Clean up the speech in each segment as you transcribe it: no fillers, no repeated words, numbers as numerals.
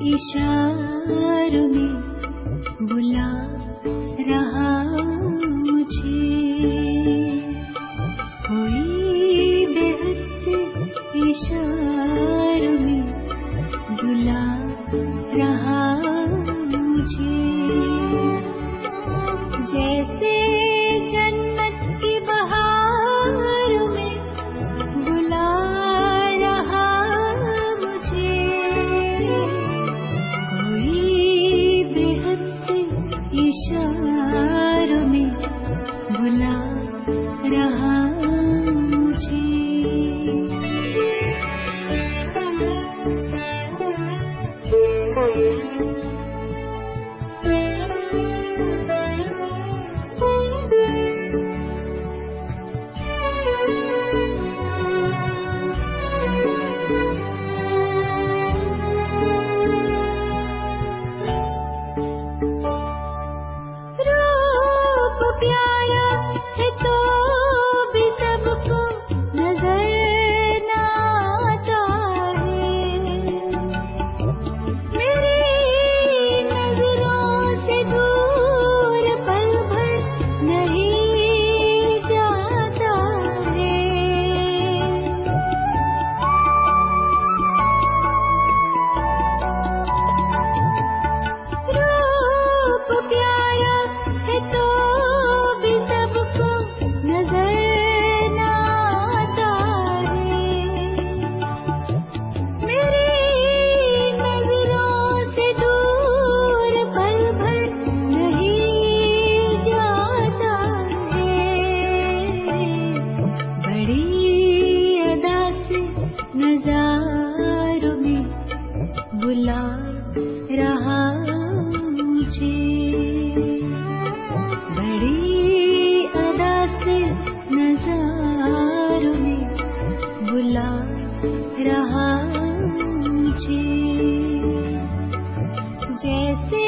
इशारों में बुला रहा मुझे, कोई बेहद से इशारों में बुला रहा मुझे, जैसे जन्नत की बहारों में बुला रहा मुझे, कोई बेहद से इशारों में बुला रहा मुझे। रूप प्यारा है तो भी सबको नजर न आता है, मेरी नजरों से दूर पल भर नहीं जाता है। रूप प्यारा है तो भी सबको नजर न आता है, मेरी नजरों से दूर पल भर नहीं जाता है। बड़ी अदा से नजारों में बुला रहा मुझे, बड़ी अदा से नजारों में बुला रहा मुझे, जैसे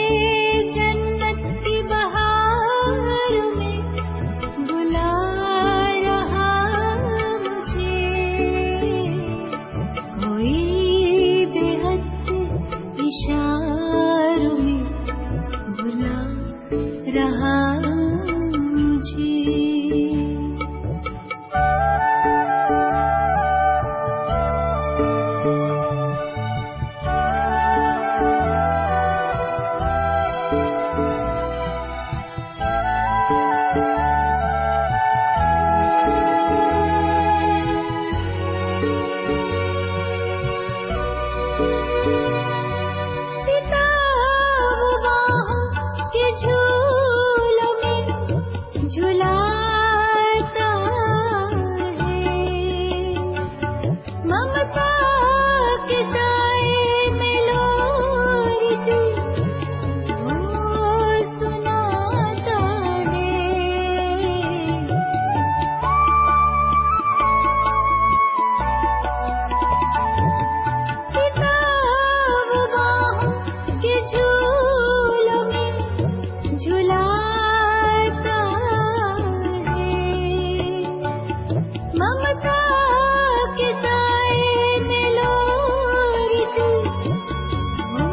जन्नत की बहारों में बुला रहा मुझे, कोई बेहद से इशारों में बुला रहा मुझे। पिता वो बाहों के झूलों में झुलाता है, ममता के साए में लोरी सी वो सुनाता है। पिता वो बाहों के झूलों में झुलाता है, ममता के साए में लोरी सी वो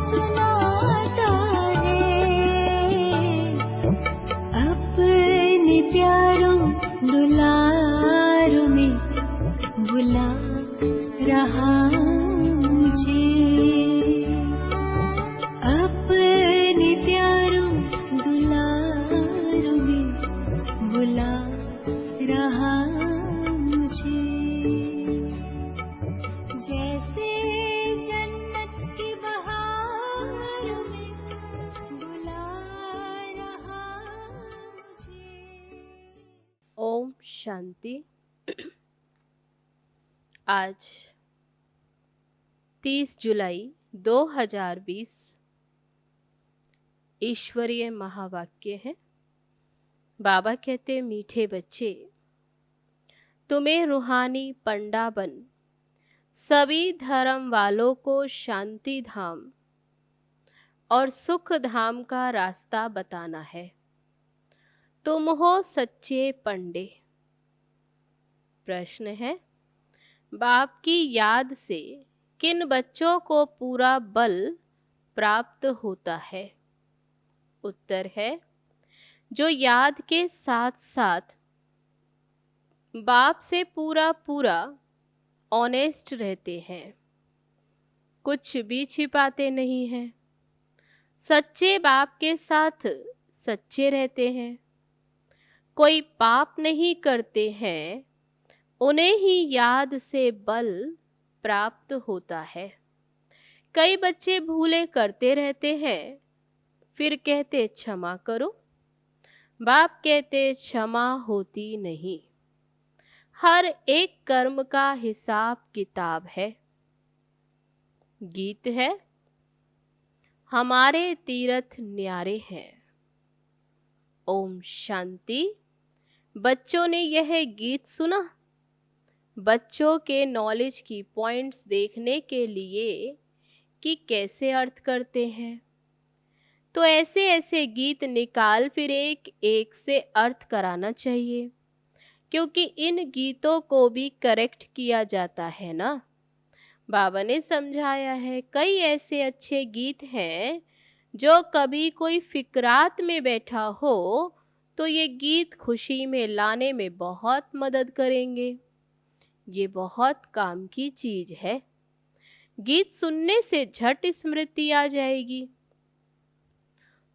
सुनाता है। अपने प्यारों दुलारों में बुला रहा मुझे, अपने प्यारों दुलारों में बुला रहा मुझे, जैसे जन्नत की बहारों में बुला रहा मुझे। ओम शांति। आज 30 जुलाई 2020 ईश्वरीय महावाक्य है। बाबा कहते, मीठे बच्चे, तुम्हें रूहानी पंडा बन सभी धर्म वालों को शांति धाम और सुख धाम का रास्ता बताना है। तुम हो सच्चे पंडे। प्रश्न है, बाप की याद से किन बच्चों को पूरा बल प्राप्त होता है? उत्तर है, जो याद के साथ साथ बाप से पूरा पूरा ऑनेस्ट रहते हैं, कुछ भी छिपाते नहीं हैं, सच्चे बाप के साथ सच्चे रहते हैं, कोई पाप नहीं करते हैं, उन्हें ही याद से बल प्राप्त होता है। कई बच्चे भूले करते रहते हैं, फिर कहते क्षमा करो। बाप कहते क्षमा होती नहीं, हर एक कर्म का हिसाब किताब है। गीत है, हमारे तीर्थ न्यारे हैं। ओम शांति। बच्चों ने यह गीत सुना। बच्चों के नॉलेज की पॉइंट्स देखने के लिए कि कैसे अर्थ करते हैं, तो ऐसे ऐसे गीत निकाल फिर एक एक से अर्थ कराना चाहिए, क्योंकि इन गीतों को भी करेक्ट किया जाता है ना। बाबा ने समझाया है, कई ऐसे अच्छे गीत हैं जो कभी कोई फिक्रात में बैठा हो तो ये गीत खुशी में लाने में बहुत मदद करेंगे। ये बहुत काम की चीज है। गीत सुनने से झट स्मृति आ जाएगी।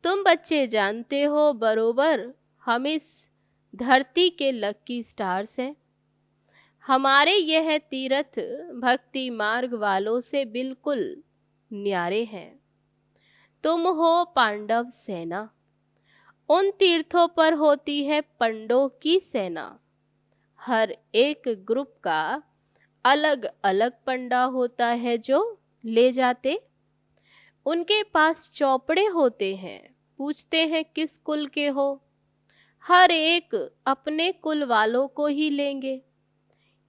तुम बच्चे जानते हो बरोबर हम इस धरती के लकी स्टार्स हैं। हमारे यह तीर्थ भक्ति मार्ग वालों से बिल्कुल न्यारे हैं। तुम हो पांडव सेना। उन तीर्थों पर होती है पंडों की सेना। हर एक ग्रुप का अलग अलग पंडा होता है जो ले जाते। उनके पास चौपड़े होते हैं, पूछते हैं किस कुल के हो। हर एक अपने कुल वालों को ही लेंगे।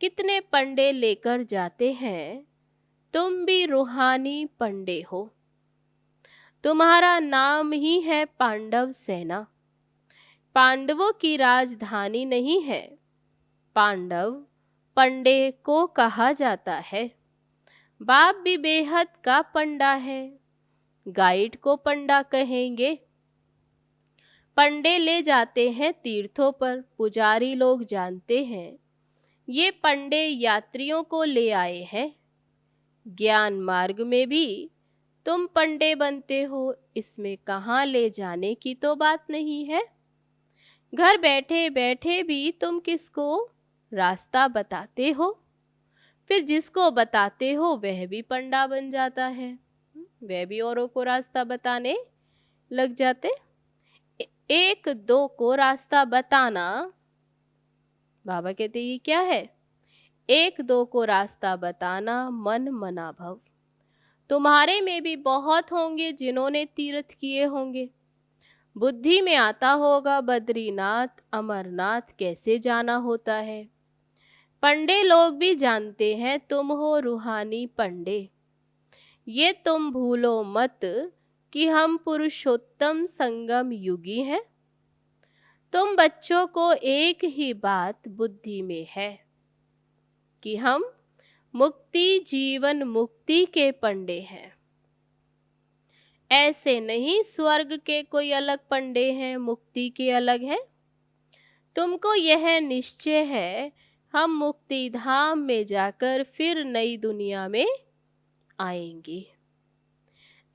कितने पंडे लेकर जाते हैं। तुम भी रूहानी पंडे हो। तुम्हारा नाम ही है पांडव सेना। पांडवों की राजधानी नहीं है। पांडव पंडे को कहा जाता है। बाप भी बेहद का पंडा है। गाइड को पंडा कहेंगे। पंडे ले जाते हैं तीर्थों पर। पुजारी लोग जानते हैं ये पंडे यात्रियों को ले आए हैं। ज्ञान मार्ग में भी तुम पंडे बनते हो, इसमें कहाँ ले जाने की तो बात नहीं है। घर बैठे बैठे भी तुम किसको रास्ता बताते हो, फिर जिसको बताते हो वह भी पंडा बन जाता है। वह भी औरों को रास्ता बताने लग जाते। एक दो को रास्ता बताना, बाबा कहते ये क्या है? एक दो को रास्ता बताना मन मना भव। तुम्हारे में भी बहुत होंगे जिन्होंने तीर्थ किए होंगे। बुद्धि में आता होगा बद्रीनाथ अमरनाथ कैसे जाना होता है। पंडे लोग भी जानते हैं तुम हो रूहानी पंडे। ये तुम भूलो मत कि हम पुरुषोत्तम संगम युगी हैं। तुम बच्चों को एक ही बात बुद्धि में है कि हम मुक्ति जीवन मुक्ति के पंडे हैं। ऐसे नहीं स्वर्ग के कोई अलग पंडे हैं, मुक्ति के अलग हैं। तुमको यह निश्चय है हम मुक्ति धाम में जाकर फिर नई दुनिया में आएंगे।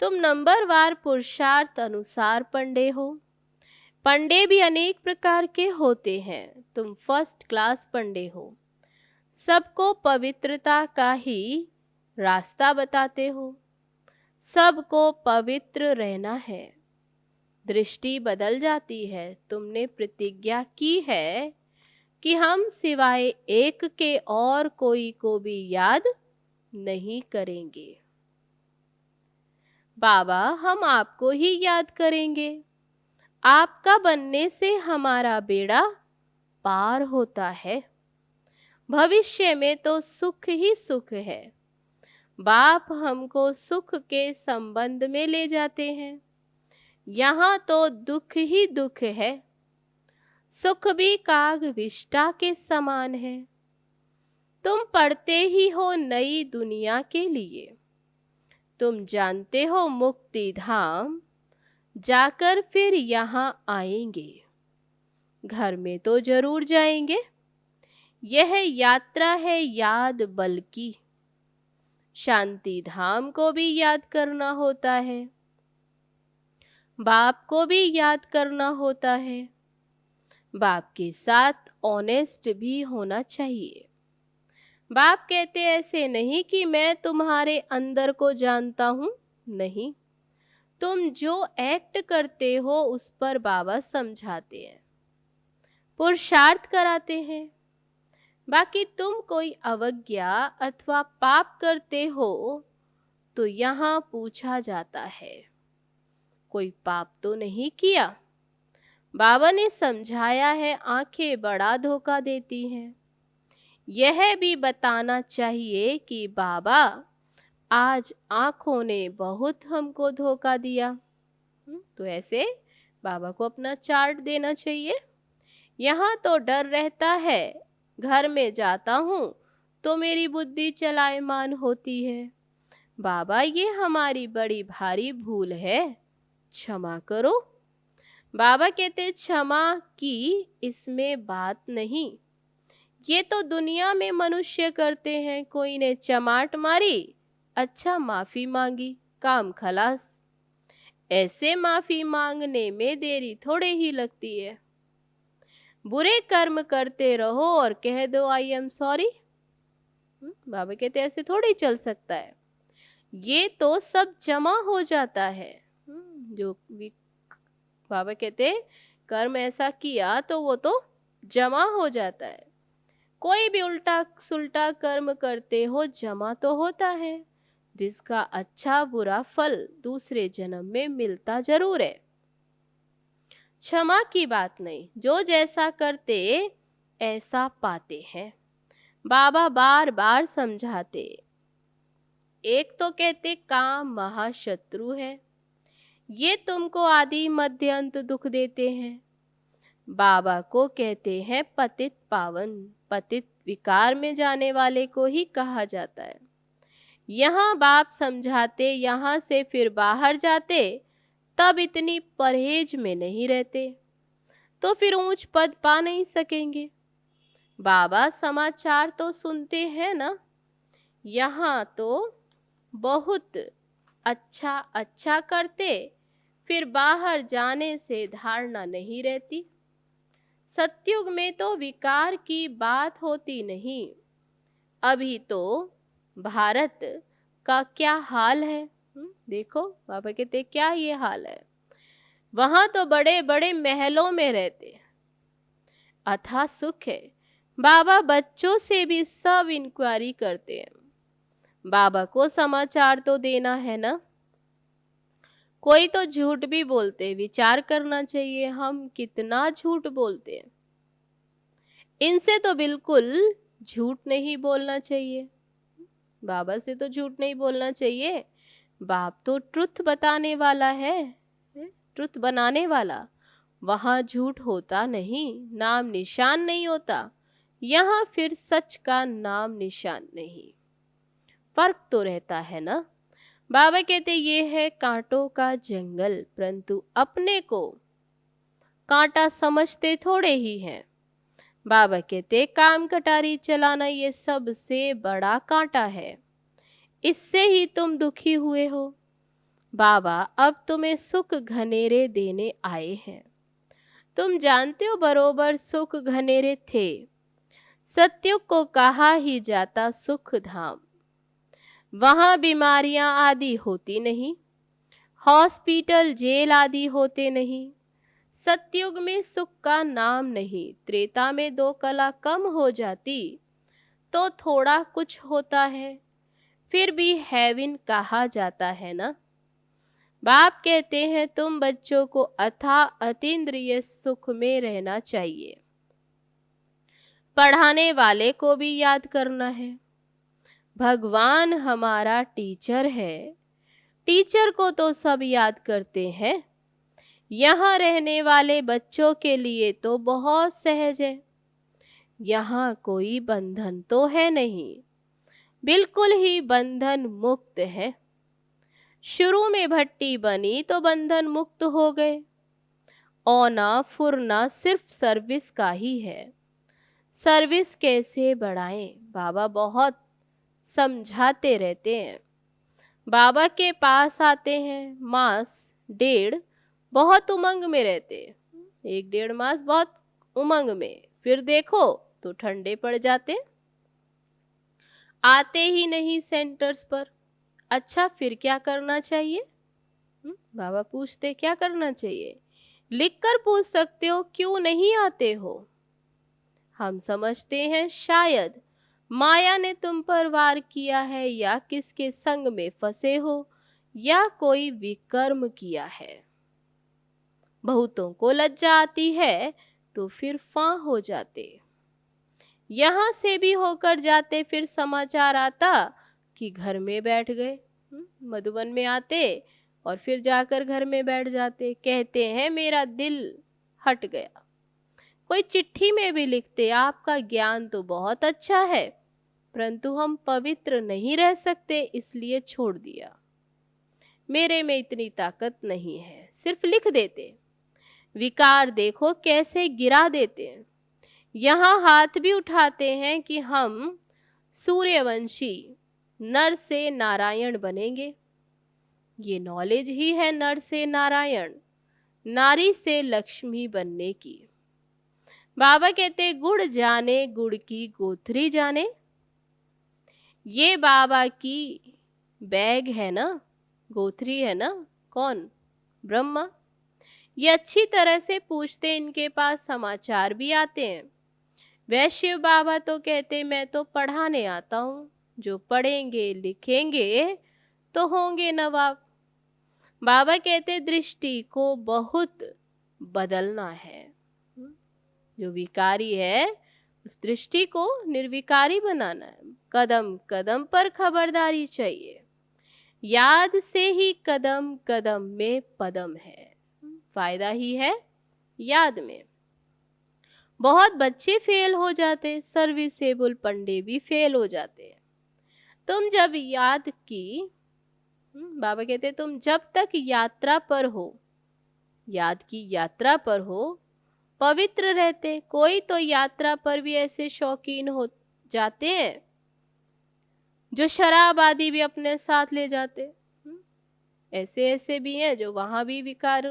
तुम नंबरवार पुरुषार्थ अनुसार पंडे हो। पंडे भी अनेक प्रकार के होते हैं। तुम फर्स्ट क्लास पंडे हो। सबको पवित्रता का ही रास्ता बताते हो। सबको पवित्र रहना है। दृष्टि बदल जाती है। तुमने प्रतिज्ञा की है कि हम सिवाय एक के और कोई को भी याद नहीं करेंगे। बाबा, हम आपको ही याद करेंगे। आपका बनने से हमारा बेड़ा पार होता है। भविष्य में तो सुख ही सुख है। बाप हमको सुख के संबंध में ले जाते हैं। यहाँ तो दुख ही दुख है। सुख भी काग विष्ठा के समान है। तुम पढ़ते ही हो नई दुनिया के लिए। तुम जानते हो मुक्ति धाम जाकर फिर यहाँ आएंगे। घर में तो जरूर जाएंगे। यह यात्रा है याद बल की। शांति धाम को भी याद करना होता है। बाप को भी याद करना होता है। बाप के साथ ऑनेस्ट भी होना चाहिए। बाप कहते ऐसे नहीं कि मैं तुम्हारे अंदर को जानता हूं। नहीं, तुम जो एक्ट करते हो उस पर बाबा समझाते हैं, पुरुषार्थ कराते हैं। बाकी तुम कोई अवज्ञा अथवा पाप करते हो तो यहाँ पूछा जाता है, कोई पाप तो नहीं किया। बाबा ने समझाया है, आंखें बड़ा धोखा देती हैं। यह भी बताना चाहिए कि बाबा, आज आंखों ने बहुत हमको धोखा दिया। तो ऐसे बाबा को अपना चार्ट देना चाहिए। यहाँ तो डर रहता है, घर में जाता हूँ तो मेरी बुद्धि चलायमान होती है। बाबा, ये हमारी बड़ी भारी भूल है, क्षमा करो। बाबा कहते क्षमा की इसमें बात नहीं। ये तो दुनिया में मनुष्य करते हैं। कोई ने चमाट मारी, अच्छा माफी मांगी, काम खलास। ऐसे माफी मांगने में देरी थोड़े ही लगती है। बुरे कर्म करते रहो और कह दो आई एम सॉरी। बाबा कहते ऐसे थोड़ी चल सकता है। ये तो सब जमा हो जाता है। जो भी बाबा कहते कर्म ऐसा किया तो वो तो जमा हो जाता है। कोई भी उल्टा सुल्टा कर्म करते हो जमा तो होता है, जिसका अच्छा बुरा फल दूसरे जन्म में मिलता जरूर है। क्षमा की बात नहीं, जो जैसा करते ऐसा पाते हैं। बाबा बार बार समझाते। एक तो कहते काम महाशत्रु है, ये तुमको आदि मध्य अंत दुख देते हैं। बाबा को कहते हैं पतित पावन। पतित विकार में जाने वाले को ही कहा जाता है। यहाँ बाप समझाते, यहाँ से फिर बाहर जाते, तब इतनी परहेज में नहीं रहते तो फिर ऊंच पद पा नहीं सकेंगे। बाबा समाचार तो सुनते हैं ना, यहाँ तो बहुत अच्छा अच्छा करते, फिर बाहर जाने से धारणा नहीं रहती। सतयुग में तो विकार की बात होती नहीं। अभी तो भारत का क्या हाल है, देखो बाबा कहते क्या ये हाल है। वहां तो बड़े बड़े महलों में रहते, अथाह सुख है। बाबा बच्चों से भी सब इंक्वायरी करते हैं। बाबा को समाचार तो देना है ना। कोई तो झूठ भी बोलते, विचार करना चाहिए हम कितना झूठ बोलते हैं। इनसे तो बिल्कुल झूठ नहीं बोलना चाहिए। बाबा से तो झूठ नहीं बोलना चाहिए। बाप तो ट्रुथ बताने वाला है, ट्रुथ बनाने वाला। वहां झूठ होता नहीं, नाम निशान नहीं होता। यहाँ फिर सच का नाम निशान नहीं। फर्क तो रहता है ना। बाबा कहते ये है कांटों का जंगल, परंतु अपने को कांटा समझते थोड़े ही हैं। बाबा कहते काम कटारी चलाना ये सबसे बड़ा कांटा है, इससे ही तुम दुखी हुए हो। बाबा अब तुम्हें सुख घनेरे देने आए हैं। तुम जानते हो बरोबर सुख घनेरे थे। सतयुग को कहा ही जाता सुख धाम। वहां बीमारियां आदि होती नहीं, हॉस्पिटल जेल आदि होते नहीं। सतयुग में सुख का नाम नहीं, त्रेता में 2 कला कम हो जाती तो थोड़ा कुछ होता है, फिर भी हेवन कहा जाता है ना। बाप कहते हैं तुम बच्चों को अथाह अतीन्द्रिय सुख में रहना चाहिए। पढ़ाने वाले को भी याद करना है। भगवान हमारा टीचर है, टीचर को तो सब याद करते हैं। यहाँ रहने वाले बच्चों के लिए तो बहुत सहज है। यहाँ कोई बंधन तो है नहीं, बिल्कुल ही बंधन मुक्त है। शुरू में भट्टी बनी तो बंधन मुक्त हो गए। औना फुरना सिर्फ सर्विस का ही है। सर्विस कैसे बढ़ाएं, बाबा बहुत समझाते रहते हैं। बाबा के पास आते हैं, मास डेढ़ बहुत उमंग में रहते, 1-1.5 मास बहुत उमंग में, फिर देखो तो ठंडे पड़ जाते, आते ही नहीं सेंटर्स पर। अच्छा फिर क्या करना चाहिए? बाबा पूछते क्या करना चाहिए? लिखकर पूछ सकते हो, क्यों नहीं आते हो? हम समझते हैं शायद माया ने तुम पर वार किया है, या किसके संग में फंसे हो, या कोई विकर्म किया है। बहुतों को लज्जा आती है तो फिर फां हो जाते। यहां से भी होकर जाते, फिर समाचार आता कि घर में बैठ गए। मधुबन में आते और फिर जाकर घर में बैठ जाते, कहते हैं मेरा दिल हट गया। कोई चिट्ठी में भी लिखते, आपका ज्ञान तो बहुत अच्छा है, परंतु हम पवित्र नहीं रह सकते इसलिए छोड़ दिया। मेरे में इतनी ताकत नहीं है, सिर्फ लिख देते। विकार देखो कैसे गिरा देते हैं। यहाँ हाथ भी उठाते हैं कि हम सूर्यवंशी नर से नारायण बनेंगे। ये नॉलेज ही है नर से नारायण, नारी से लक्ष्मी बनने की। बाबा कहते गुड़ जाने गुड़ की गोथरी जाने। ये बाबा की बैग है ना, गोथरी है ना, कौन? ब्रह्मा। ये अच्छी तरह से पूछते, इनके पास समाचार भी आते हैं। वैश्य बाबा तो कहते मैं तो पढ़ाने आता हूँ, जो पढ़ेंगे लिखेंगे तो होंगे नवाब। बाबा कहते दृष्टि को बहुत बदलना है। जो विकारी है उस दृष्टि को निर्विकारी बनाना है। कदम कदम पर खबरदारी चाहिए। याद से ही कदम कदम में पदम है। फायदा ही है याद में। बहुत बच्चे फेल हो जाते, सर्विसेबल पंडे भी फेल हो जाते। तुम जब याद की, बाबा कहते तुम जब तक यात्रा पर हो, याद की यात्रा पर हो, पवित्र रहते। कोई तो यात्रा पर भी ऐसे शौकीन हो जाते हैं जो शराब आदि भी अपने साथ ले जाते। ऐसे ऐसे भी हैं जो वहां भी विकार,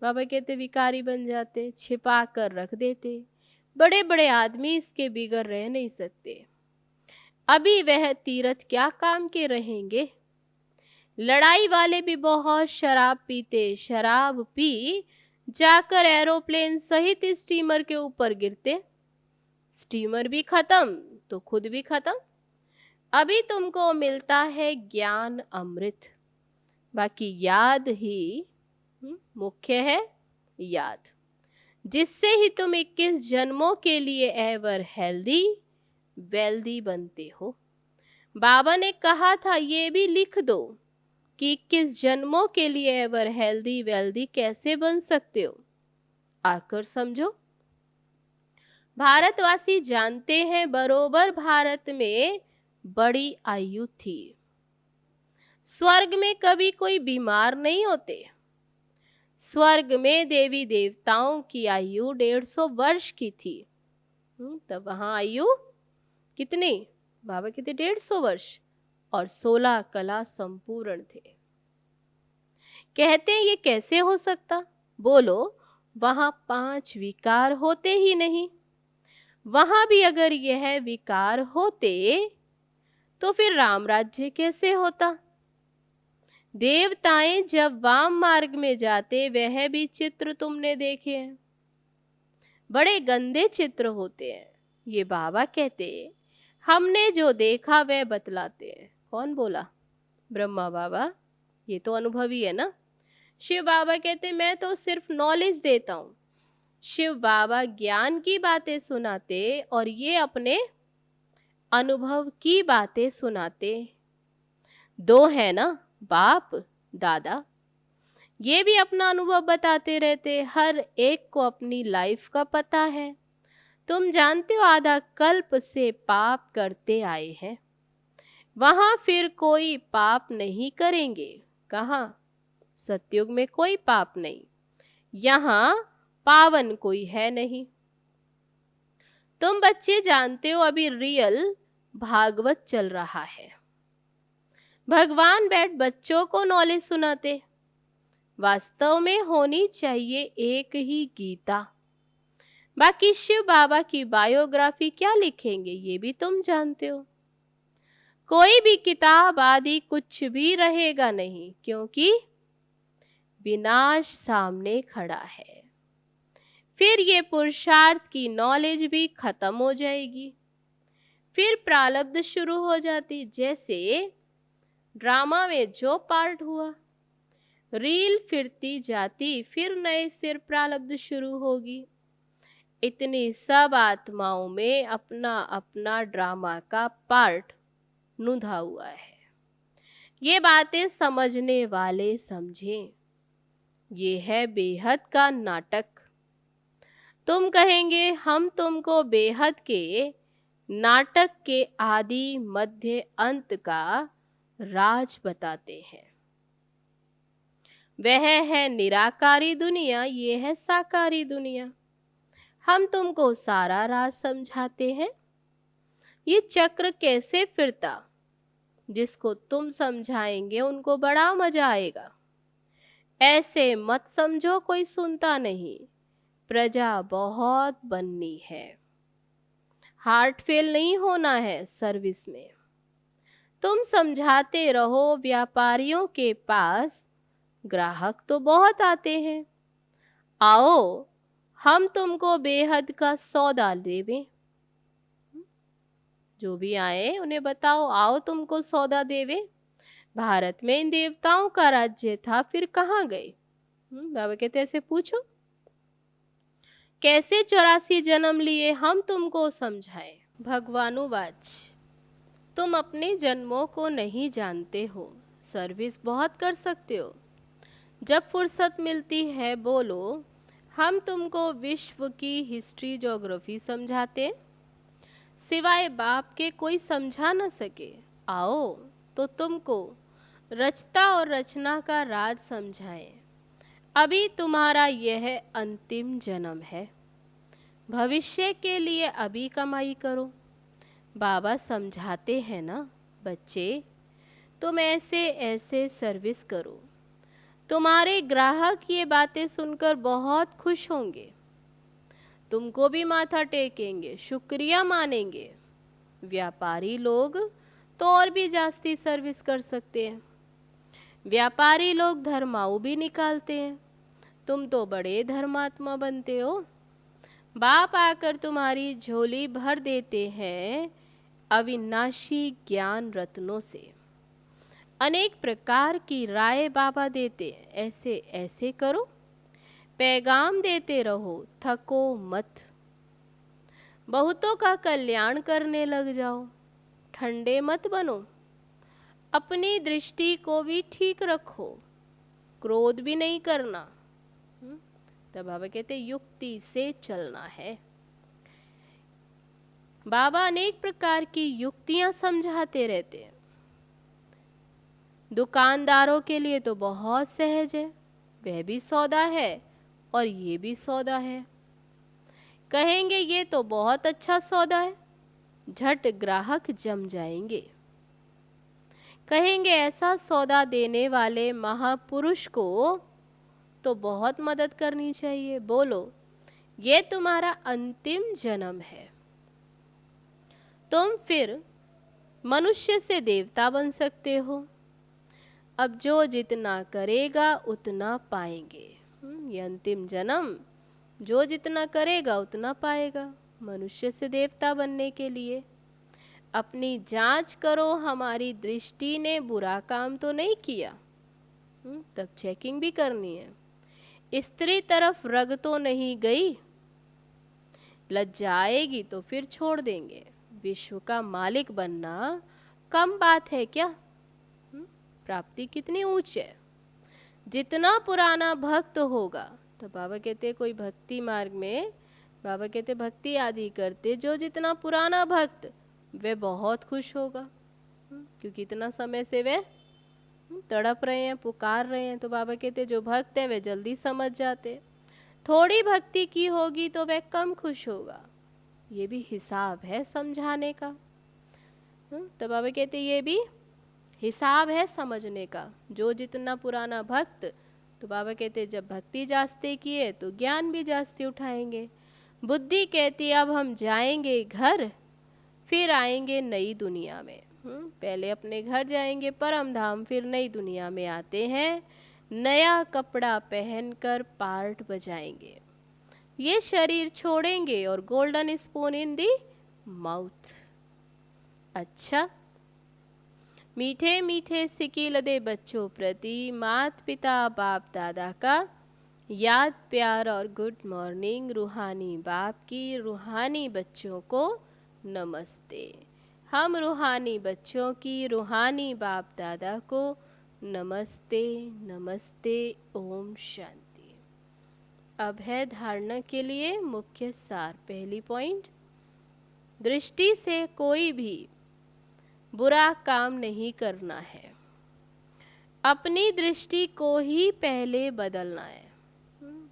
बाबा कहते विकारी बन जाते, छिपा कर रख देते। बड़े बड़े आदमी इसके बिगड़ रह नहीं सकते। अभी वह तीर्थ क्या काम के रहेंगे। लड़ाई वाले भी बहुत शराब पीते, शराब पी जाकर एरोप्लेन सहित स्टीमर के ऊपर गिरते। स्टीमर भी खत्म तो खुद भी खत्म। अभी तुमको मिलता है ज्ञान अमृत, बाकी याद ही मुख्य है। याद जिससे ही तुम 21 जन्मों के लिए एवर हेल्दी वेल्दी बनते हो। बाबा ने कहा था ये भी लिख दो कि 21 जन्मों के लिए एवर हेल्दी वेल्दी कैसे बन सकते हो, आकर समझो। भारतवासी जानते हैं बरोबर भारत में बड़ी आयु थी। स्वर्ग में कभी कोई बीमार नहीं होते। स्वर्ग में देवी देवताओं की आयु 150 वर्ष की थी। तब वहां आयु कितनी? बाबा कहते 150 वर्ष, और 16 कला संपूर्ण थे। कहते हैं ये कैसे हो सकता? बोलो, वहां 5 विकार होते ही नहीं। वहां भी अगर यह विकार होते तो फिर राम राज्य कैसे होता? देवताएं जब वाम मार्ग में जाते वह भी चित्र तुमने देखे हैं, बड़े गंदे चित्र होते हैं। ये बाबा कहते हमने जो देखा वह बतलाते हैं। कौन बोला? ब्रह्मा बाबा। ये तो अनुभवी है ना। शिव बाबा कहते मैं तो सिर्फ नॉलेज देता हूँ। शिव बाबा ज्ञान की बातें सुनाते और ये अपने अनुभव की बातें सुनाते। दो है ना, बाप दादा, ये भी अपना अनुभव बताते रहते। हर एक को अपनी लाइफ का पता है। तुम जानते हो आधा कल्प से पाप करते आए हैं, वहां फिर कोई पाप नहीं करेंगे। कहाँ? सतयुग में कोई पाप नहीं, यहाँ पावन कोई है नहीं। तुम बच्चे जानते हो अभी रियल भागवत चल रहा है। भगवान बैठ बच्चों को नॉलेज सुनाते। वास्तव में होनी चाहिए एक ही गीता। बाकी शिव बाबा की बायोग्राफी क्या लिखेंगे ये भी तुम जानते हो। कोई भी किताब आदि कुछ भी रहेगा नहीं, क्योंकि विनाश सामने खड़ा है। फिर ये पुरुषार्थ की नॉलेज भी खत्म हो जाएगी। फिर प्रारब्ध शुरू हो जाती। जैसे ड्रामा में जो पार्ट हुआ, रील फिरती जाती, फिर नए सिर प्रारब्ध शुरू होगी। इतनी सब आत्माओं में अपना अपना ड्रामा का पार्ट नुधा हुआ है। ये बातें समझने वाले समझें। ये है बेहद का नाटक। तुम कहेंगे हम तुमको बेहद के नाटक के आदि मध्य अंत का राज बताते हैं। वह है निराकारी दुनिया, ये है साकारी दुनिया। हम तुमको सारा राज समझाते हैं। ये चक्र कैसे फिरता, जिसको तुम समझाएंगे उनको बड़ा मजा आएगा। ऐसे मत समझो कोई सुनता नहीं। प्रजा बहुत बननी है, हार्ट फेल नहीं होना है सर्विस में। तुम समझाते रहो। व्यापारियों के पास ग्राहक तो बहुत आते हैं। आओ हम तुमको बेहद का सौदा देवें। जो भी आए उन्हें बताओ, आओ तुमको सौदा देवे। भारत में इन देवताओं का राज्य था, फिर कहाँ गए? बाबा कहते ऐसे पूछो। कैसे 84 जन्म लिए हम तुमको समझाएं। भगवानुवाच, तुम अपने जन्मों को नहीं जानते हो, सर्विस बहुत कर सकते हो। जब फुर्सत मिलती है बोलो, हम तुमको विश्व की हिस्ट्री ज्योग्राफी समझाते। सिवाय बाप के कोई समझा न सके। आओ तो तुमको रचता और रचना का राज समझाएं। अभी तुम्हारा यह अंतिम जन्म है। भविष्य के लिए अभी कमाई करो। बाबा समझाते हैं ना, बच्चे तुम ऐसे ऐसे सर्विस करो। तुम्हारे ग्राहक ये बातें सुनकर बहुत खुश होंगे। तुमको भी माथा टेकेंगे, शुक्रिया मानेंगे। व्यापारी लोग तो और भी जास्ती सर्विस कर सकते हैं। व्यापारी लोग धर्माऊ भी निकालते हैं। तुम तो बड़े धर्मात्मा बनते हो। बाप आकर तुम्हारी झोली भर देते हैं अविनाशी ज्ञान रत्नों से। अनेक प्रकार की राय बाबा देते हैं। ऐसे ऐसे करो, पैगाम देते रहो, थको मत। बहुतों का कल्याण करने लग जाओ, ठंडे मत बनो। अपनी दृष्टि को भी ठीक रखो, क्रोध भी नहीं करना। तब बाबा कहते युक्ति से चलना है। बाबा अनेक प्रकार की युक्तियां समझाते रहते हैं। दुकानदारों के लिए तो बहुत सहज है, वह भी सौदा है और ये भी सौदा है। कहेंगे ये तो बहुत अच्छा सौदा है, झट ग्राहक जम जाएंगे। कहेंगे ऐसा सौदा देने वाले महापुरुष को तो बहुत मदद करनी चाहिए। बोलो ये तुम्हारा अंतिम जन्म है। तुम फिर मनुष्य से देवता बन सकते हो। अब जो जितना करेगा उतना पाएंगे। ये अंतिम जन्म जो जितना करेगा उतना पाएगा। मनुष्य से देवता बनने के लिए अपनी जांच करो, हमारी दृष्टि ने बुरा काम तो नहीं किया, तब चेकिंग भी करनी है। स्त्री तरफ रग तो नहीं गई, लज्जा आएगी तो फिर छोड़ देंगे। विश्व का मालिक बनना कम बात है क्या? प्राप्ति कितनी ऊंच है। जितना पुराना भक्त होगा, तो बाबा कहते कोई भक्ति मार्ग में, बाबा कहते भक्ति आदि करते जो जितना पुराना भक्त वे बहुत खुश होगा, क्योंकि इतना समय से वे तड़प रहे हैं, पुकार रहे हैं। तो बाबा कहते जो भक्त हैं वे जल्दी समझ जाते। थोड़ी भक्ति की होगी तो वह कम खुश होगा। ये भी हिसाब है समझाने का। तो बाबा कहते ये भी हिसाब है समझने का। जो जितना पुराना भक्त, तो बाबा कहते जब भक्ति जास्ती किए तो ज्ञान भी जास्ती उठाएंगे। बुद्धि कहती अब हम जाएंगे घर, फिर आएंगे नई दुनिया में। पहले अपने घर जाएंगे परम धाम, फिर नई दुनिया में आते हैं। नया कपड़ा पहनकर पार्ट बजाएंगे, ये शरीर छोड़ेंगे और golden spoon in the mouth. अच्छा, मीठे मीठे सिकिल दे बच्चों प्रति माता पिता बाप दादा का याद प्यार और गुड मॉर्निंग। रूहानी बाप की रूहानी बच्चों को नमस्ते। हम रूहानी बच्चों की रूहानी बाप दादा को नमस्ते नमस्ते। ओम शांति। अब है धारणा के लिए मुख्य सार। पहली पॉइंट, दृष्टि से कोई भी बुरा काम नहीं करना है, अपनी दृष्टि को ही पहले बदलना है,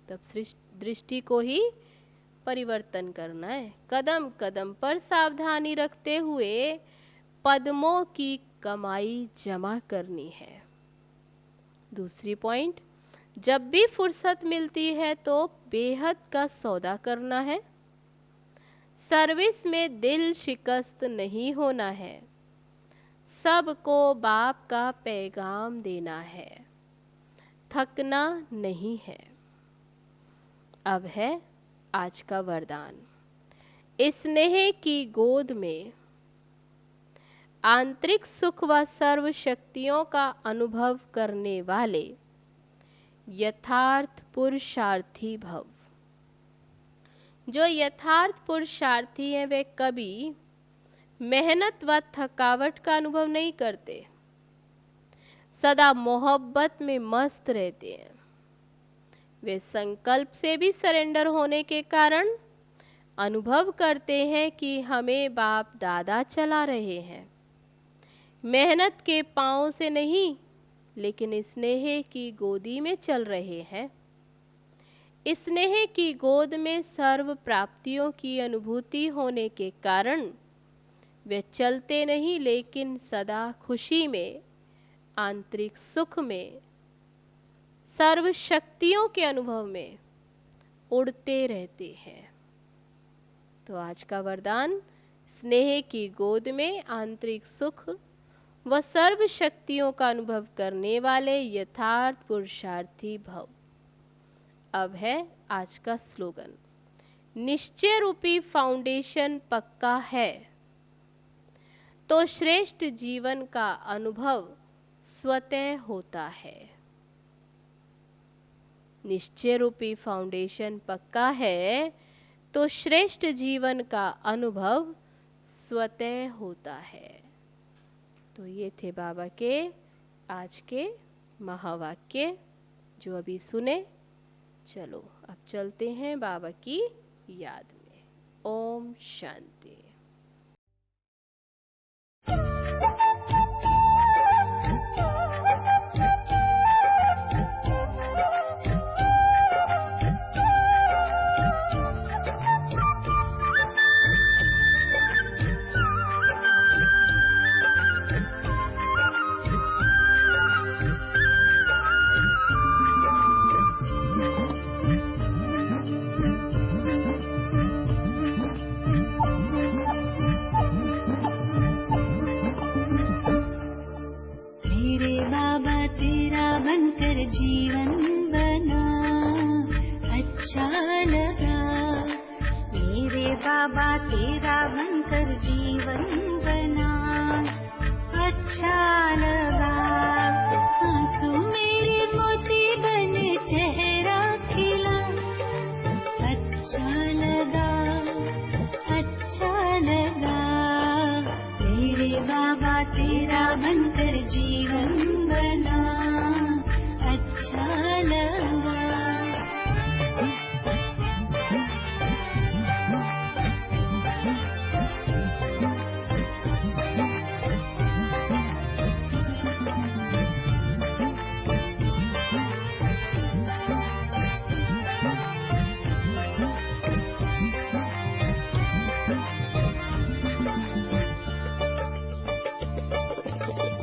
तब दृष्टि को ही परिवर्तन करना है। कदम कदम पर सावधानी रखते हुए पद्मों की कमाई जमा करनी है। दूसरी पॉइंट, जब भी फुर्सत मिलती है तो बेहद का सौदा करना है। सर्विस में दिल शिकस्त नहीं होना है, सबको बाप का पैगाम देना है, थकना नहीं है। अब है आज का वरदान। स्नेह की गोद में आंतरिक सुख व सर्व शक्तियों का अनुभव करने वाले यथार्थ पुरुषार्थी भव। जो यथार्थ पुरुषार्थी हैं वे कभी मेहनत व थकावट का अनुभव नहीं करते, सदा मोहब्बत में मस्त रहते हैं। वे संकल्प से भी सरेंडर होने के कारण अनुभव करते हैं कि हमें बाप दादा चला रहे हैं। मेहनत के पांव से नहीं, लेकिन स्नेह की गोदी में चल रहे हैं। स्नेह की गोद में सर्व प्राप्तियों की अनुभूति होने के कारण वे चलते नहीं, लेकिन सदा खुशी में, आंतरिक सुख में, सर्व शक्तियों के अनुभव में उड़ते रहते हैं। तो आज का वरदान, स्नेह की गोद में आंतरिक सुख व सर्व शक्तियों का अनुभव करने वाले यथार्थ पुरुषार्थी भव। अब है आज का स्लोगन। निश्चय रूपी फाउंडेशन पक्का है तो श्रेष्ठ जीवन का अनुभव स्वतः होता है। निश्चय रूपी फाउंडेशन पक्का है तो श्रेष्ठ जीवन का अनुभव स्वतः होता है। तो ये थे बाबा के आज के महावाक्य जो अभी सुने। चलो अब चलते हैं बाबा की याद में। ओम शांति। जीवन बना अच्छा लगा। मेरे बाबा तेरा बनकर जीवन बना अच्छा लगा। आंसू मेरे मोती बने चेहरा खिला अच्छा लगा अच्छा लगा। मेरे बाबा तेरा बनकर जीवन बना अच्छा लगा।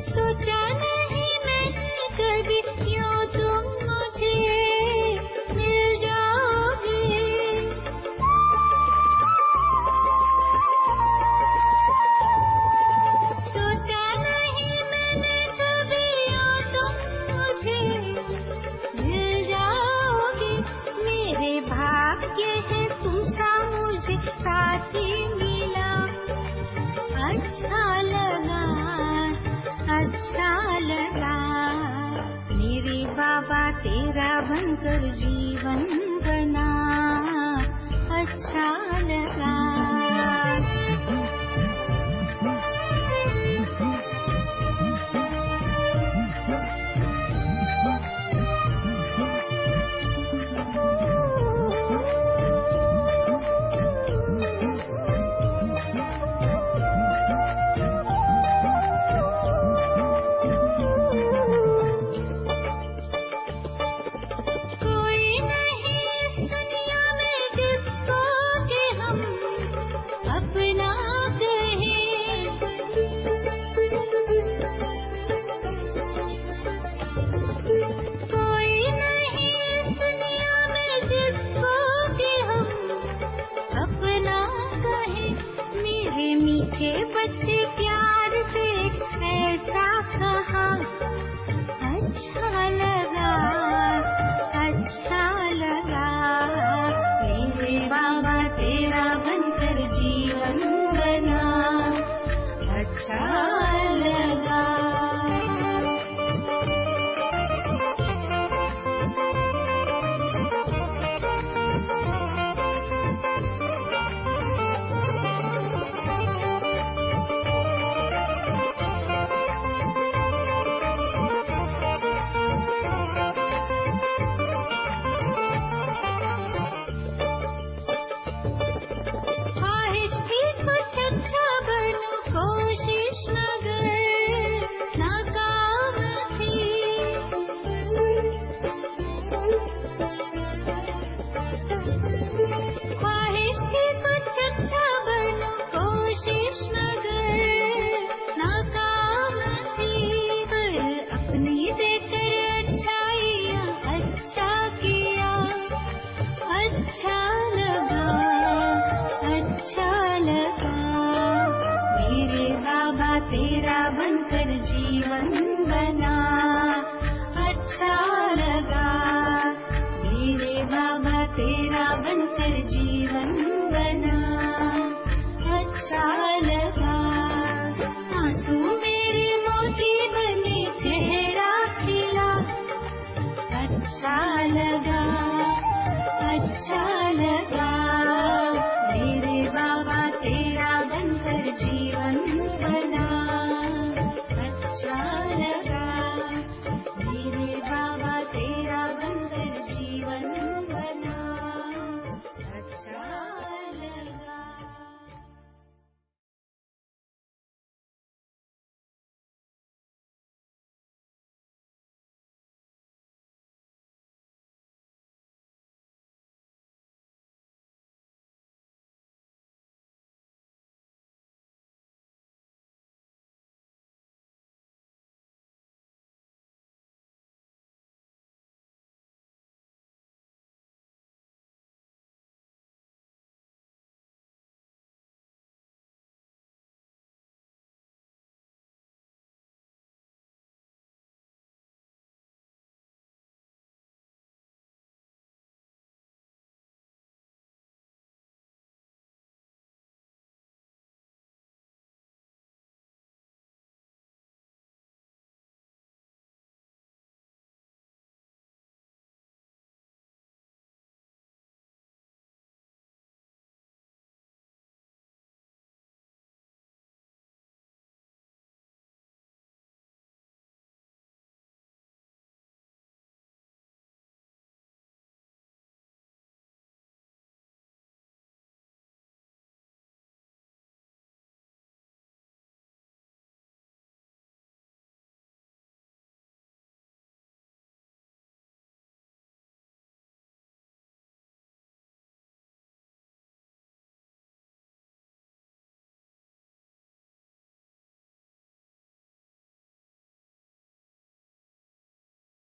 सोचा नहीं मैंने कभी यूं तुम मुझे मिल जाओगे। सोचा नहीं मैंने कभी यूं तुम मुझे मिल जाओगे। मेरे भाग्य है तुम सा मुझे साथी मिला अच्छा लगा अच्छा लगा। मेरे बाबा तेरा बनकर जीवन बना अच्छा लगा। कोई नहीं इस दुनिया में जिसको कि हम अपना कहें। कोई नहीं इस दुनिया में जिसको कि हम अपना कहें। मेरे मीठे बच्चे प्यार से ऐसा कहा अच्छा लगा अच्छा लगा। मेरे बाबा तेरा बनकर जीवन बना अच्छा लगा। ख्वाहिश थी कुछ अच्छा बनूं कोशिश मगर नाकाम थी। ख्वाहिश थी कुछ अच्छा बनूं कोशिश मगर नाकाम थी। पर अपनी देकर अच्छाइयाँ अच्छा किया अच्छा लगा अच्छा लगा। मेरे बाबा तेरा बनकर जीवन बना अच्छा लगा। मेरे बाबा तेरा बनकर जीवन बना अच्छा लगा।